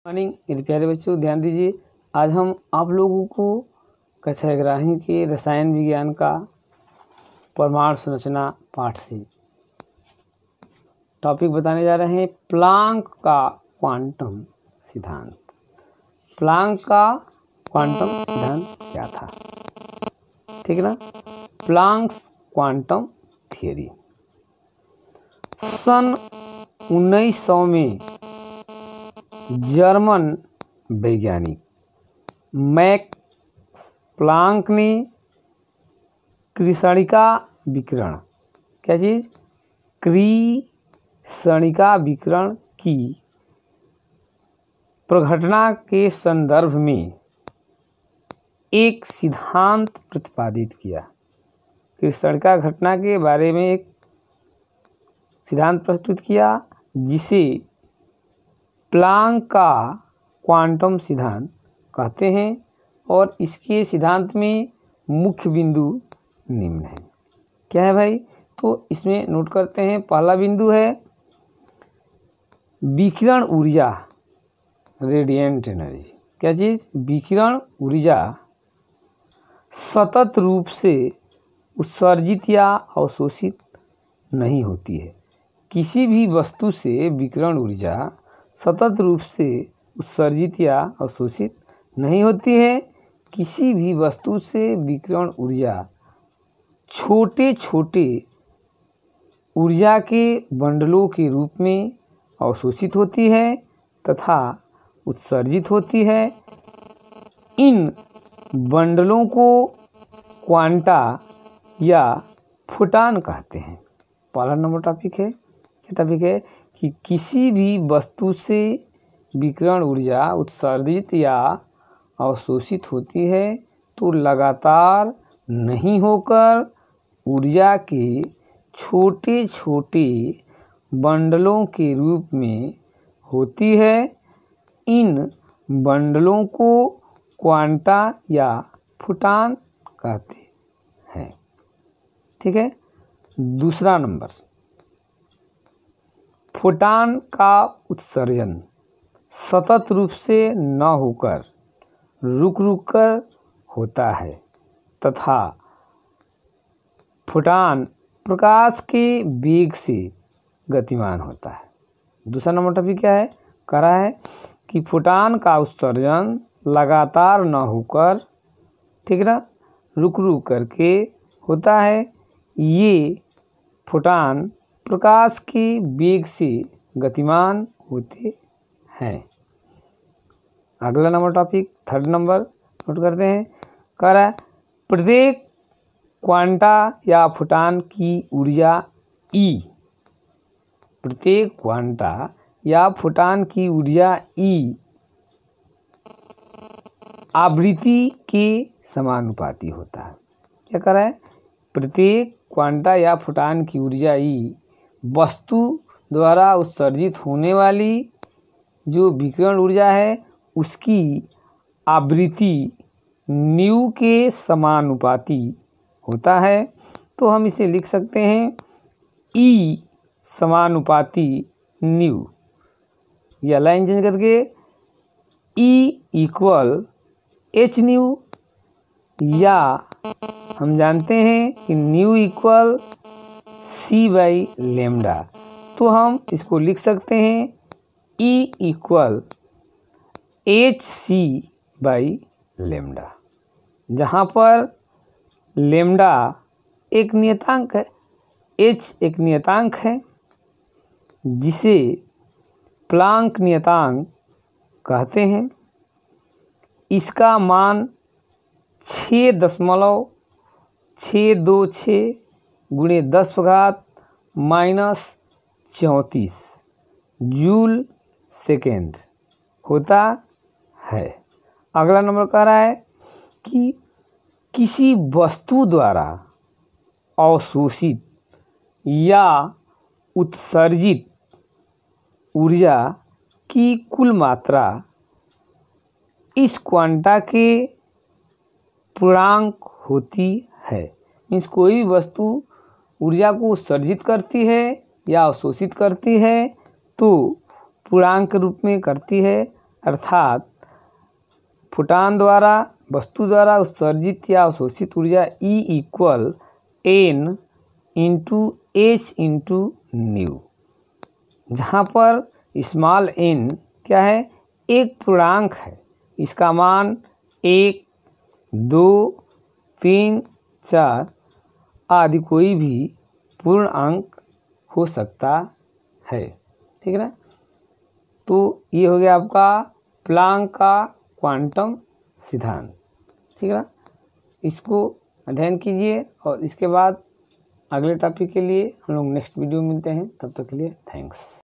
Morning मेरे प्यारे बच्चों, ध्यान दीजिए। आज हम आप लोगों को कक्षा 11वीं के रसायन विज्ञान का परमाणु संरचना पाठ से टॉपिक बताने जा रहे हैं। प्लांक का क्वांटम सिद्धांत। प्लांक का क्वांटम सिद्धांत क्या था? ठीक है ना। प्लांक्स क्वांटम थियरी सन 1900 में जर्मन वैज्ञानिक मैक्स प्लांक ने कृष्णिका विकिरण, क्या चीज़? कृष्णिका विकिरण की प्रघटना के संदर्भ में एक सिद्धांत प्रतिपादित किया। कृष्णिका घटना के बारे में एक सिद्धांत प्रस्तुत किया जिसे प्लांक का क्वांटम सिद्धांत कहते हैं। और इसके सिद्धांत में मुख्य बिंदु निम्न है। क्या है भाई? तो इसमें नोट करते हैं। पहला बिंदु है विकिरण ऊर्जा, रेडिएंट एनर्जी। क्या चीज़? विकिरण ऊर्जा सतत रूप से उत्सर्जित या अवशोषित नहीं होती है। किसी भी वस्तु से विकिरण ऊर्जा सतत रूप से उत्सर्जित या अवशोषित नहीं होती है। किसी भी वस्तु से विकिरण ऊर्जा छोटे छोटे ऊर्जा के बंडलों के रूप में अवशोषित होती है तथा उत्सर्जित होती है। इन बंडलों को क्वांटा या फोटॉन कहते हैं। पहला नंबर टॉपिक है। क्या टॉपिक है? कि किसी भी वस्तु से विकिरण ऊर्जा उत्सर्जित या अवशोषित होती है तो लगातार नहीं होकर ऊर्जा के छोटे छोटे बंडलों के रूप में होती है। इन बंडलों को क्वांटा या फोटॉन कहते हैं। ठीक है। दूसरा नंबर, फोटॉन का उत्सर्जन सतत रूप से न होकर रुक रुक कर होता है तथा फोटॉन प्रकाश के वेग से गतिमान होता है। दूसरा नंबर टॉपिक क्या है? कह रहा है कि फोटॉन का उत्सर्जन लगातार न होकर, ठीक है ना, रुक रुक करके होता है। ये फोटॉन प्रकाश के वेग से गतिमान होते हैं। अगला number topic, third number note करते हैं। कह रहा है प्रत्येक क्वांटा या फोटॉन की ऊर्जा E, प्रत्येक क्वांटा या फोटॉन की ऊर्जा E आवृत्ति के समानुपाती होता है। क्या कह रहा है? प्रत्येक क्वांटा या फोटॉन की ऊर्जा E वस्तु द्वारा उत्सर्जित होने वाली जो विकिरण ऊर्जा है उसकी आवृत्ति न्यू के समानुपाती होता है। तो हम इसे लिख सकते हैं E समानुपाती न्यू, या लाइन चेंज करके E इक्वल एच न्यू, या हम जानते हैं कि nu equal C by lambda. तो हम इसको लिख सकते हैं E equal H C by lambda, जहाँ पर लेमडा एक नियतांक है, H एक नियतांक है जिसे प्लांक नियतांक कहते हैं। इसका मान 6.626 गुणे 10⁻⁻34 जूल सेकेंड होता है। अगला नंबर कह रहा है कि किसी वस्तु द्वारा अवशोषित या उत्सर्जित ऊर्जा की कुल मात्रा इस क्वांटा के पूर्णांक होती है। मीन्स कोई भी वस्तु ऊर्जा को उत्सर्जित करती है या अवशोषित करती है तो पूर्णांक रूप में करती है। अर्थात फुटान द्वारा वस्तु द्वारा उत्सर्जित या अवशोषित ऊर्जा E equal N into H into new, जहाँ पर स्मॉल n क्या है, एक पूर्णांक है, इसका मान 1, 2, 3, 4 आदि कोई भी पूर्ण अंक हो सकता है। ठीक है ना। तो ये हो गया आपका प्लैंक का क्वांटम सिद्धांत। ठीक है ना। इसको अध्ययन कीजिए और इसके बाद अगले टॉपिक के लिए हम लोग नेक्स्ट वीडियो में मिलते हैं। तब तक के लिए थैंक्स।